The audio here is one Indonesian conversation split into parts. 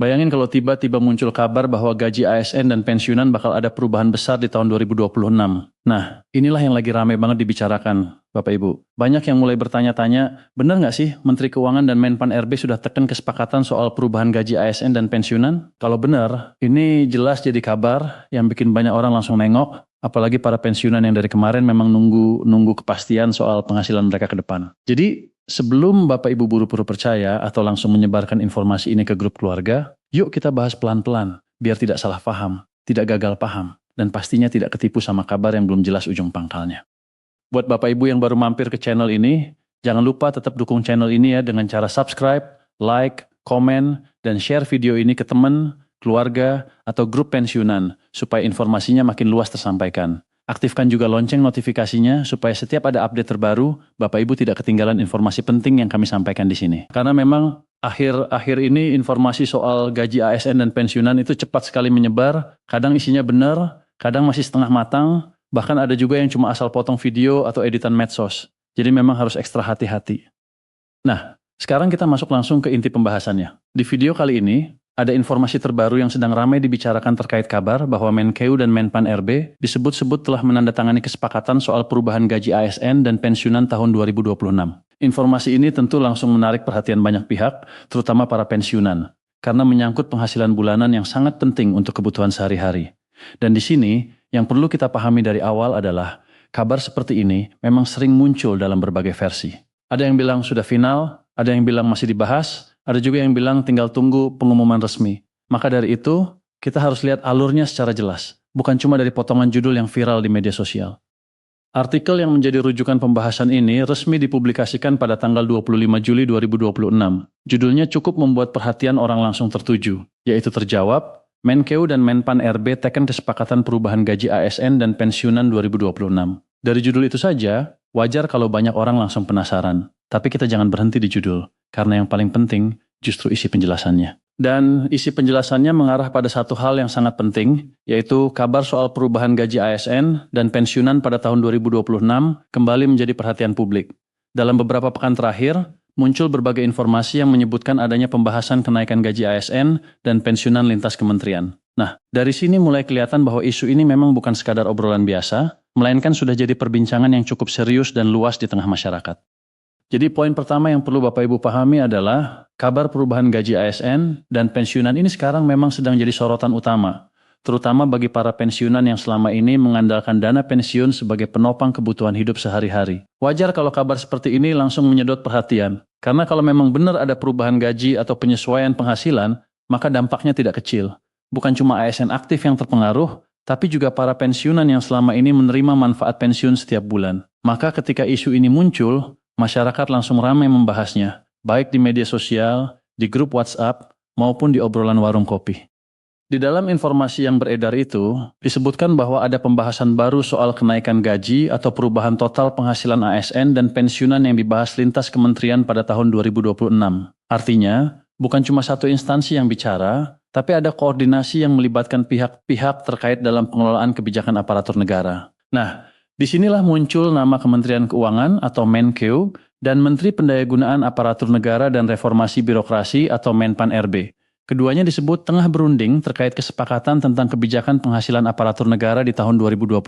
Bayangin kalau tiba-tiba muncul kabar bahwa gaji ASN dan pensiunan bakal ada perubahan besar di tahun 2026. Nah, inilah yang lagi ramai banget dibicarakan, Bapak Ibu. Banyak yang mulai bertanya-tanya, benar nggak sih Menteri Keuangan dan Menpan RB sudah tekan kesepakatan soal perubahan gaji ASN dan pensiunan? Kalau benar, ini jelas jadi kabar yang bikin banyak orang langsung nengok, apalagi para pensiunan yang dari kemarin memang nunggu kepastian soal penghasilan mereka ke depan. Jadi, sebelum Bapak Ibu buru-buru percaya atau langsung menyebarkan informasi ini ke grup keluarga, yuk kita bahas pelan-pelan, biar tidak salah paham, tidak gagal paham, dan pastinya tidak ketipu sama kabar yang belum jelas ujung pangkalnya. Buat Bapak Ibu yang baru mampir ke channel ini, jangan lupa tetap dukung channel ini ya dengan cara subscribe, like, komen, dan share video ini ke teman, keluarga, atau grup pensiunan, supaya informasinya makin luas tersampaikan. Aktifkan juga lonceng notifikasinya supaya setiap ada update terbaru, Bapak Ibu tidak ketinggalan informasi penting yang kami sampaikan di sini. Karena memang akhir-akhir ini informasi soal gaji ASN dan pensiunan itu cepat sekali menyebar, kadang isinya benar, kadang masih setengah matang, bahkan ada juga yang cuma asal potong video atau editan medsos. Jadi memang harus ekstra hati-hati. Nah, sekarang kita masuk langsung ke inti pembahasannya. Di video kali ini, ada informasi terbaru yang sedang ramai dibicarakan terkait kabar bahwa Menkeu dan Menpan RB disebut-sebut telah menandatangani kesepakatan soal perubahan gaji ASN dan pensiunan tahun 2026. Informasi ini tentu langsung menarik perhatian banyak pihak, terutama para pensiunan, karena menyangkut penghasilan bulanan yang sangat penting untuk kebutuhan sehari-hari. Dan di sini, yang perlu kita pahami dari awal adalah, kabar seperti ini memang sering muncul dalam berbagai versi. Ada yang bilang sudah final, ada yang bilang masih dibahas, ada juga yang bilang tinggal tunggu pengumuman resmi. Maka dari itu, kita harus lihat alurnya secara jelas, bukan cuma dari potongan judul yang viral di media sosial. Artikel yang menjadi rujukan pembahasan ini resmi dipublikasikan pada tanggal 25 Juli 2026. Judulnya cukup membuat perhatian orang langsung tertuju, yaitu terjawab, Menkeu dan Menpan RB tekan kesepakatan perubahan gaji ASN dan pensiunan 2026. Dari judul itu saja, wajar kalau banyak orang langsung penasaran. Tapi kita jangan berhenti di judul, karena yang paling penting justru isi penjelasannya. Dan isi penjelasannya mengarah pada satu hal yang sangat penting, yaitu kabar soal perubahan gaji ASN dan pensiunan pada tahun 2026 kembali menjadi perhatian publik. Dalam beberapa pekan terakhir, muncul berbagai informasi yang menyebutkan adanya pembahasan kenaikan gaji ASN dan pensiunan lintas kementerian. Nah, dari sini mulai kelihatan bahwa isu ini memang bukan sekadar obrolan biasa, melainkan sudah jadi perbincangan yang cukup serius dan luas di tengah masyarakat. Jadi poin pertama yang perlu Bapak Ibu pahami adalah kabar perubahan gaji ASN dan pensiunan ini sekarang memang sedang jadi sorotan utama, terutama bagi para pensiunan yang selama ini mengandalkan dana pensiun sebagai penopang kebutuhan hidup sehari-hari. Wajar kalau kabar seperti ini langsung menyedot perhatian, karena kalau memang benar ada perubahan gaji atau penyesuaian penghasilan, maka dampaknya tidak kecil. Bukan cuma ASN aktif yang terpengaruh, tapi juga para pensiunan yang selama ini menerima manfaat pensiun setiap bulan. Maka ketika isu ini muncul, masyarakat langsung ramai membahasnya, baik di media sosial, di grup WhatsApp, maupun di obrolan warung kopi. Di dalam informasi yang beredar itu, disebutkan bahwa ada pembahasan baru soal kenaikan gaji atau perubahan total penghasilan ASN dan pensiunan yang dibahas lintas kementerian pada tahun 2026. Artinya, bukan cuma satu instansi yang bicara, tapi ada koordinasi yang melibatkan pihak-pihak terkait dalam pengelolaan kebijakan aparatur negara. Nah, disinilah muncul nama Kementerian Keuangan atau Menkeu dan Menteri Pendayagunaan Aparatur Negara dan Reformasi Birokrasi atau Menpan RB. Keduanya disebut tengah berunding terkait kesepakatan tentang kebijakan penghasilan aparatur negara di tahun 2026.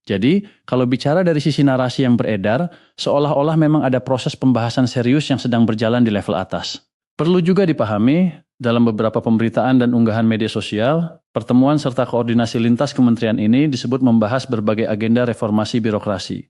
Jadi, kalau bicara dari sisi narasi yang beredar, seolah-olah memang ada proses pembahasan serius yang sedang berjalan di level atas. Perlu juga dipahami, dalam beberapa pemberitaan dan unggahan media sosial, pertemuan serta koordinasi lintas kementerian ini disebut membahas berbagai agenda reformasi birokrasi.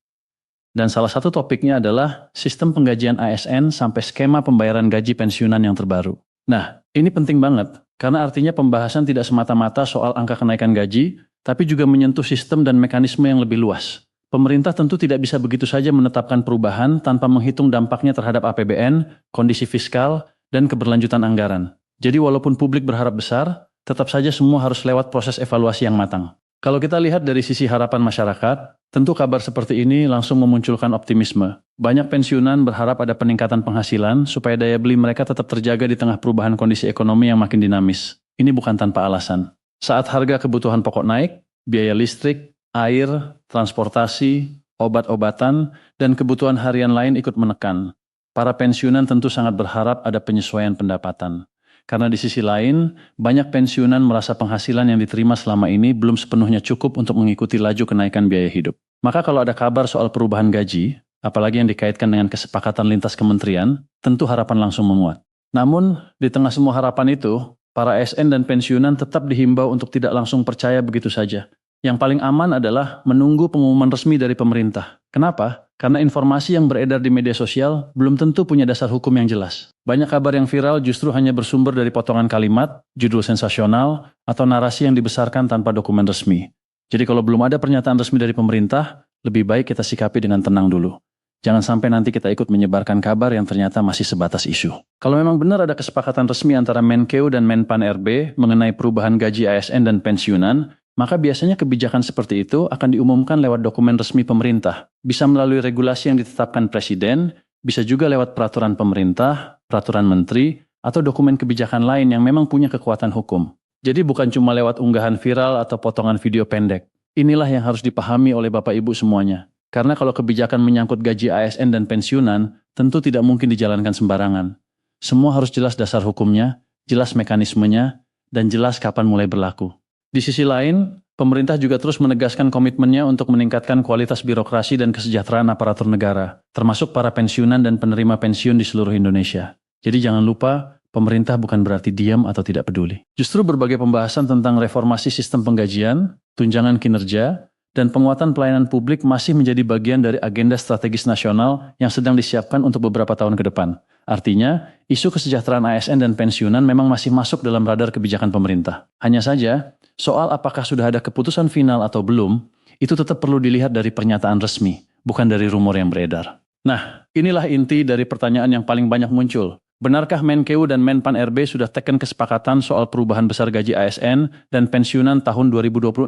Dan salah satu topiknya adalah sistem penggajian ASN sampai skema pembayaran gaji pensiunan yang terbaru. Nah, ini penting banget, karena artinya pembahasan tidak semata-mata soal angka kenaikan gaji, tapi juga menyentuh sistem dan mekanisme yang lebih luas. Pemerintah tentu tidak bisa begitu saja menetapkan perubahan tanpa menghitung dampaknya terhadap APBN, kondisi fiskal, dan keberlanjutan anggaran. Jadi walaupun publik berharap besar, tetap saja semua harus lewat proses evaluasi yang matang. Kalau kita lihat dari sisi harapan masyarakat, tentu kabar seperti ini langsung memunculkan optimisme. Banyak pensiunan berharap ada peningkatan penghasilan supaya daya beli mereka tetap terjaga di tengah perubahan kondisi ekonomi yang makin dinamis. Ini bukan tanpa alasan. Saat harga kebutuhan pokok naik, biaya listrik, air, transportasi, obat-obatan, dan kebutuhan harian lain ikut menekan. Para pensiunan tentu sangat berharap ada penyesuaian pendapatan. Karena di sisi lain, banyak pensiunan merasa penghasilan yang diterima selama ini belum sepenuhnya cukup untuk mengikuti laju kenaikan biaya hidup. Maka kalau ada kabar soal perubahan gaji, apalagi yang dikaitkan dengan kesepakatan lintas kementerian, tentu harapan langsung menguat. Namun, di tengah semua harapan itu, para ASN dan pensiunan tetap dihimbau untuk tidak langsung percaya begitu saja. Yang paling aman adalah menunggu pengumuman resmi dari pemerintah. Kenapa? Karena informasi yang beredar di media sosial belum tentu punya dasar hukum yang jelas. Banyak kabar yang viral justru hanya bersumber dari potongan kalimat, judul sensasional, atau narasi yang dibesarkan tanpa dokumen resmi. Jadi kalau belum ada pernyataan resmi dari pemerintah, lebih baik kita sikapi dengan tenang dulu. Jangan sampai nanti kita ikut menyebarkan kabar yang ternyata masih sebatas isu. Kalau memang benar ada kesepakatan resmi antara Menkeu dan Menpan RB mengenai perubahan gaji ASN dan pensiunan, maka biasanya kebijakan seperti itu akan diumumkan lewat dokumen resmi pemerintah. Bisa melalui regulasi yang ditetapkan presiden, bisa juga lewat peraturan pemerintah, peraturan menteri, atau dokumen kebijakan lain yang memang punya kekuatan hukum. Jadi bukan cuma lewat unggahan viral atau potongan video pendek. Inilah yang harus dipahami oleh Bapak Ibu semuanya. Karena kalau kebijakan menyangkut gaji ASN dan pensiunan, tentu tidak mungkin dijalankan sembarangan. Semua harus jelas dasar hukumnya, jelas mekanismenya, dan jelas kapan mulai berlaku. Di sisi lain, pemerintah juga terus menegaskan komitmennya untuk meningkatkan kualitas birokrasi dan kesejahteraan aparatur negara, termasuk para pensiunan dan penerima pensiun di seluruh Indonesia. Jadi jangan lupa, pemerintah bukan berarti diam atau tidak peduli. Justru berbagai pembahasan tentang reformasi sistem penggajian, tunjangan kinerja, dan penguatan pelayanan publik masih menjadi bagian dari agenda strategis nasional yang sedang disiapkan untuk beberapa tahun ke depan. Artinya, isu kesejahteraan ASN dan pensiunan memang masih masuk dalam radar kebijakan pemerintah. Hanya saja, soal apakah sudah ada keputusan final atau belum, itu tetap perlu dilihat dari pernyataan resmi, bukan dari rumor yang beredar. Nah, inilah inti dari pertanyaan yang paling banyak muncul. Benarkah Menkeu dan Menpan RB sudah teken kesepakatan soal perubahan besar gaji ASN dan pensiunan tahun 2026?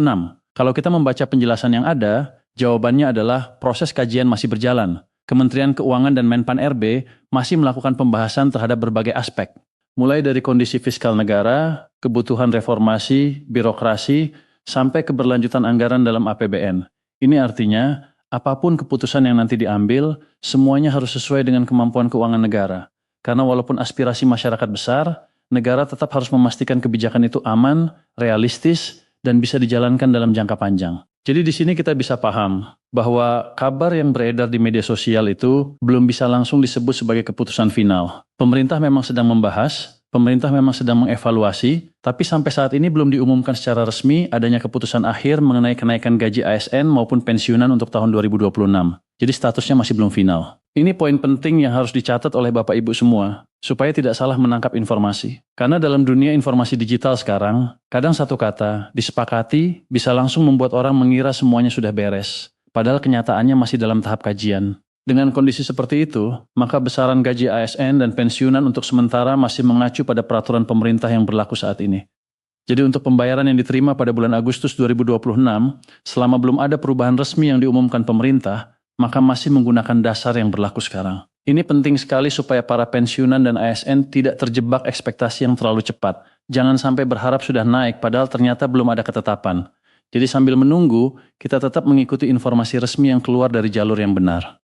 Kalau kita membaca penjelasan yang ada, jawabannya adalah proses kajian masih berjalan. Kementerian Keuangan dan Menpan RB masih melakukan pembahasan terhadap berbagai aspek. Mulai dari kondisi fiskal negara, kebutuhan reformasi, birokrasi, sampai keberlanjutan anggaran dalam APBN. Ini artinya, apapun keputusan yang nanti diambil, semuanya harus sesuai dengan kemampuan keuangan negara. Karena walaupun aspirasi masyarakat besar, negara tetap harus memastikan kebijakan itu aman, realistis, dan bisa dijalankan dalam jangka panjang. Jadi di sini kita bisa paham bahwa kabar yang beredar di media sosial itu belum bisa langsung disebut sebagai keputusan final. Pemerintah memang sedang membahas, pemerintah memang sedang mengevaluasi, tapi sampai saat ini belum diumumkan secara resmi adanya keputusan akhir mengenai kenaikan gaji ASN maupun pensiunan untuk tahun 2026. Jadi statusnya masih belum final. Ini poin penting yang harus dicatat oleh Bapak Ibu semua, supaya tidak salah menangkap informasi. Karena dalam dunia informasi digital sekarang, kadang satu kata disepakati bisa langsung membuat orang mengira semuanya sudah beres, padahal kenyataannya masih dalam tahap kajian. Dengan kondisi seperti itu, maka besaran gaji ASN dan pensiunan untuk sementara masih mengacu pada peraturan pemerintah yang berlaku saat ini. Jadi untuk pembayaran yang diterima pada bulan Agustus 2026, selama belum ada perubahan resmi yang diumumkan pemerintah, maka masih menggunakan dasar yang berlaku sekarang. Ini penting sekali supaya para pensiunan dan ASN tidak terjebak ekspektasi yang terlalu cepat. Jangan sampai berharap sudah naik padahal ternyata belum ada ketetapan. Jadi sambil menunggu, kita tetap mengikuti informasi resmi yang keluar dari jalur yang benar.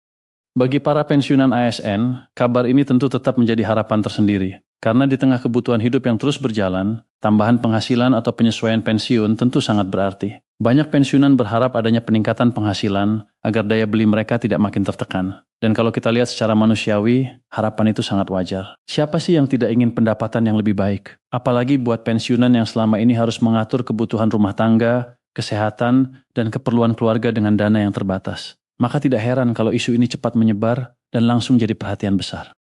Bagi para pensiunan ASN, kabar ini tentu tetap menjadi harapan tersendiri. Karena di tengah kebutuhan hidup yang terus berjalan, tambahan penghasilan atau penyesuaian pensiun tentu sangat berarti. Banyak pensiunan berharap adanya peningkatan penghasilan agar daya beli mereka tidak makin tertekan. Dan kalau kita lihat secara manusiawi, harapan itu sangat wajar. Siapa sih yang tidak ingin pendapatan yang lebih baik? Apalagi buat pensiunan yang selama ini harus mengatur kebutuhan rumah tangga, kesehatan, dan keperluan keluarga dengan dana yang terbatas. Maka tidak heran kalau isu ini cepat menyebar dan langsung jadi perhatian besar.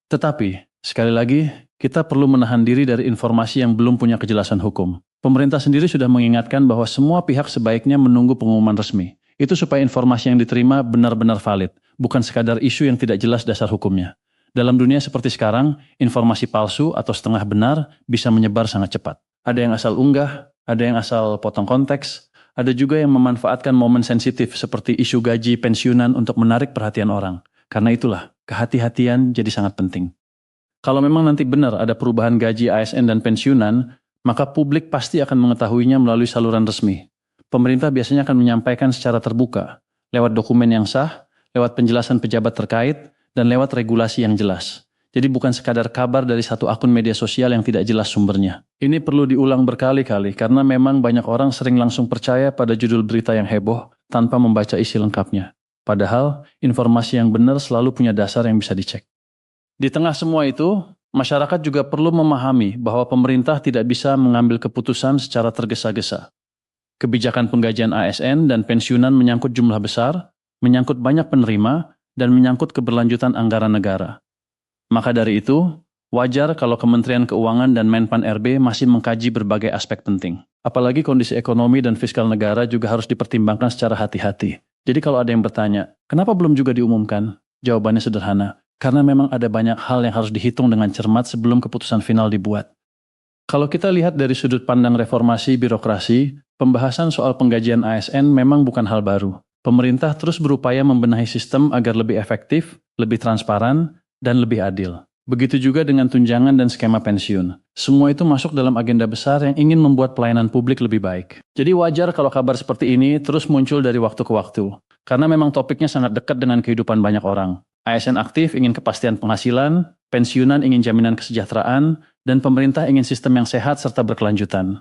Tetapi, sekali lagi, kita perlu menahan diri dari informasi yang belum punya kejelasan hukum. Pemerintah sendiri sudah mengingatkan bahwa semua pihak sebaiknya menunggu pengumuman resmi. Itu supaya informasi yang diterima benar-benar valid, bukan sekadar isu yang tidak jelas dasar hukumnya. Dalam dunia seperti sekarang, informasi palsu atau setengah benar bisa menyebar sangat cepat. Ada yang asal unggah, ada yang asal potong konteks, ada juga yang memanfaatkan momen sensitif seperti isu gaji pensiunan untuk menarik perhatian orang. Karena itulah, kehati-hatian jadi sangat penting. Kalau memang nanti benar ada perubahan gaji ASN dan pensiunan, maka publik pasti akan mengetahuinya melalui saluran resmi. Pemerintah biasanya akan menyampaikan secara terbuka, lewat dokumen yang sah, lewat penjelasan pejabat terkait, dan lewat regulasi yang jelas. Jadi bukan sekadar kabar dari satu akun media sosial yang tidak jelas sumbernya. Ini perlu diulang berkali-kali karena memang banyak orang sering langsung percaya pada judul berita yang heboh tanpa membaca isi lengkapnya. Padahal informasi yang benar selalu punya dasar yang bisa dicek. Di tengah semua itu, masyarakat juga perlu memahami bahwa pemerintah tidak bisa mengambil keputusan secara tergesa-gesa. Kebijakan penggajian ASN dan pensiunan menyangkut jumlah besar, menyangkut banyak penerima, dan menyangkut keberlanjutan anggaran negara. Maka dari itu, wajar kalau Kementerian Keuangan dan Menpan RB masih mengkaji berbagai aspek penting. Apalagi kondisi ekonomi dan fiskal negara juga harus dipertimbangkan secara hati-hati. Jadi kalau ada yang bertanya, kenapa belum juga diumumkan? Jawabannya sederhana, karena memang ada banyak hal yang harus dihitung dengan cermat sebelum keputusan final dibuat. Kalau kita lihat dari sudut pandang reformasi birokrasi, pembahasan soal penggajian ASN memang bukan hal baru. Pemerintah terus berupaya membenahi sistem agar lebih efektif, lebih transparan, dan lebih adil. Begitu juga dengan tunjangan dan skema pensiun. Semua itu masuk dalam agenda besar yang ingin membuat pelayanan publik lebih baik. Jadi wajar kalau kabar seperti ini terus muncul dari waktu ke waktu. Karena memang topiknya sangat dekat dengan kehidupan banyak orang. ASN aktif ingin kepastian penghasilan, pensiunan ingin jaminan kesejahteraan, dan pemerintah ingin sistem yang sehat serta berkelanjutan.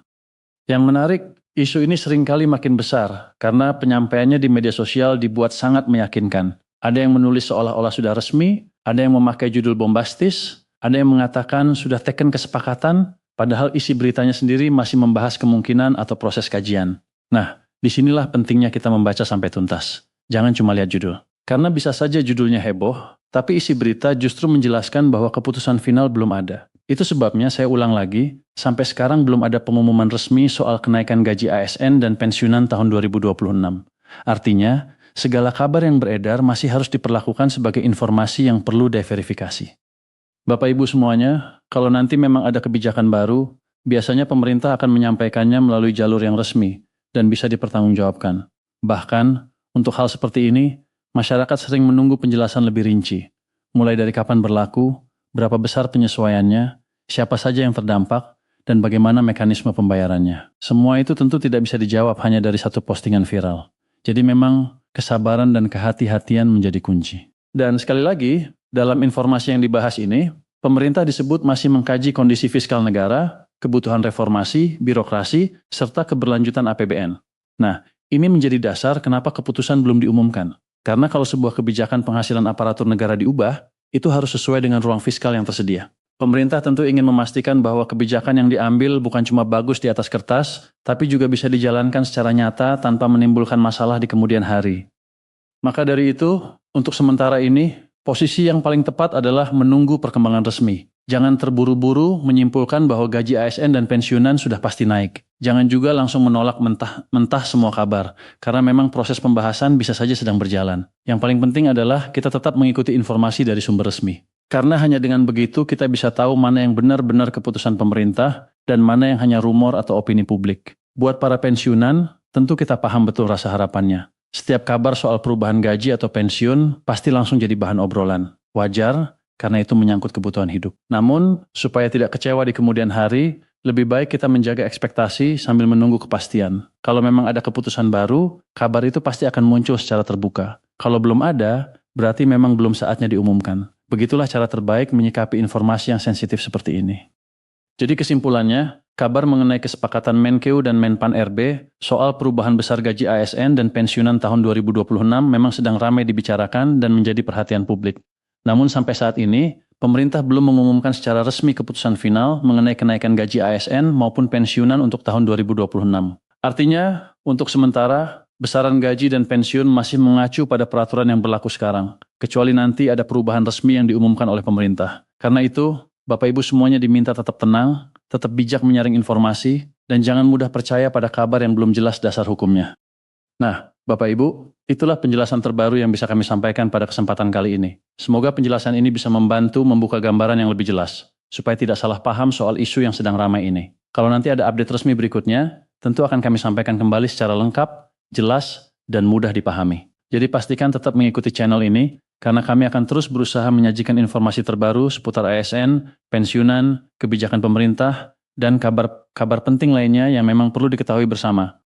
Yang menarik, isu ini seringkali makin besar karena penyampaiannya di media sosial dibuat sangat meyakinkan. Ada yang menulis seolah-olah sudah resmi, ada yang memakai judul bombastis, ada yang mengatakan sudah teken kesepakatan, padahal isi beritanya sendiri masih membahas kemungkinan atau proses kajian. Nah, disinilah pentingnya kita membaca sampai tuntas. Jangan cuma lihat judul. Karena bisa saja judulnya heboh, tapi isi berita justru menjelaskan bahwa keputusan final belum ada. Itu sebabnya saya ulang lagi, sampai sekarang belum ada pengumuman resmi soal kenaikan gaji ASN dan pensiunan tahun 2026. Artinya, segala kabar yang beredar masih harus diperlakukan sebagai informasi yang perlu diverifikasi. Bapak Ibu semuanya, kalau nanti memang ada kebijakan baru, biasanya pemerintah akan menyampaikannya melalui jalur yang resmi dan bisa dipertanggungjawabkan. Bahkan, untuk hal seperti ini, masyarakat sering menunggu penjelasan lebih rinci, mulai dari kapan berlaku, berapa besar penyesuaiannya, siapa saja yang terdampak, dan bagaimana mekanisme pembayarannya. Semua itu tentu tidak bisa dijawab hanya dari satu postingan viral. Jadi memang kesabaran dan kehati-hatian menjadi kunci. Dan sekali lagi, dalam informasi yang dibahas ini, pemerintah disebut masih mengkaji kondisi fiskal negara, kebutuhan reformasi, birokrasi, serta keberlanjutan APBN. Nah, ini menjadi dasar kenapa keputusan belum diumumkan. Karena kalau sebuah kebijakan penghasilan aparatur negara diubah, itu harus sesuai dengan ruang fiskal yang tersedia. Pemerintah tentu ingin memastikan bahwa kebijakan yang diambil bukan cuma bagus di atas kertas, tapi juga bisa dijalankan secara nyata tanpa menimbulkan masalah di kemudian hari. Maka dari itu, untuk sementara ini, posisi yang paling tepat adalah menunggu perkembangan resmi. Jangan terburu-buru menyimpulkan bahwa gaji ASN dan pensiunan sudah pasti naik. Jangan juga langsung menolak mentah semua kabar, karena memang proses pembahasan bisa saja sedang berjalan. Yang paling penting adalah kita tetap mengikuti informasi dari sumber resmi. Karena hanya dengan begitu kita bisa tahu mana yang benar-benar keputusan pemerintah dan mana yang hanya rumor atau opini publik. Buat para pensiunan, tentu kita paham betul rasa harapannya. Setiap kabar soal perubahan gaji atau pensiun pasti langsung jadi bahan obrolan. Wajar, karena itu menyangkut kebutuhan hidup. Namun, supaya tidak kecewa di kemudian hari, lebih baik kita menjaga ekspektasi sambil menunggu kepastian. Kalau memang ada keputusan baru, kabar itu pasti akan muncul secara terbuka. Kalau belum ada, berarti memang belum saatnya diumumkan. Begitulah cara terbaik menyikapi informasi yang sensitif seperti ini. Jadi kesimpulannya, kabar mengenai kesepakatan Menkeu dan Menpan RB soal perubahan besar gaji ASN dan pensiunan tahun 2026 memang sedang ramai dibicarakan dan menjadi perhatian publik. Namun sampai saat ini, pemerintah belum mengumumkan secara resmi keputusan final mengenai kenaikan gaji ASN maupun pensiunan untuk tahun 2026. Artinya, untuk sementara, besaran gaji dan pensiun masih mengacu pada peraturan yang berlaku sekarang, kecuali nanti ada perubahan resmi yang diumumkan oleh pemerintah. Karena itu, Bapak Ibu semuanya diminta tetap tenang, tetap bijak menyaring informasi, dan jangan mudah percaya pada kabar yang belum jelas dasar hukumnya. Nah, Bapak Ibu, itulah penjelasan terbaru yang bisa kami sampaikan pada kesempatan kali ini. Semoga penjelasan ini bisa membantu membuka gambaran yang lebih jelas, supaya tidak salah paham soal isu yang sedang ramai ini. Kalau nanti ada update resmi berikutnya, tentu akan kami sampaikan kembali secara lengkap, jelas, dan mudah dipahami. Jadi pastikan tetap mengikuti channel ini, karena kami akan terus berusaha menyajikan informasi terbaru seputar ASN, pensiunan, kebijakan pemerintah, dan kabar penting lainnya yang memang perlu diketahui bersama.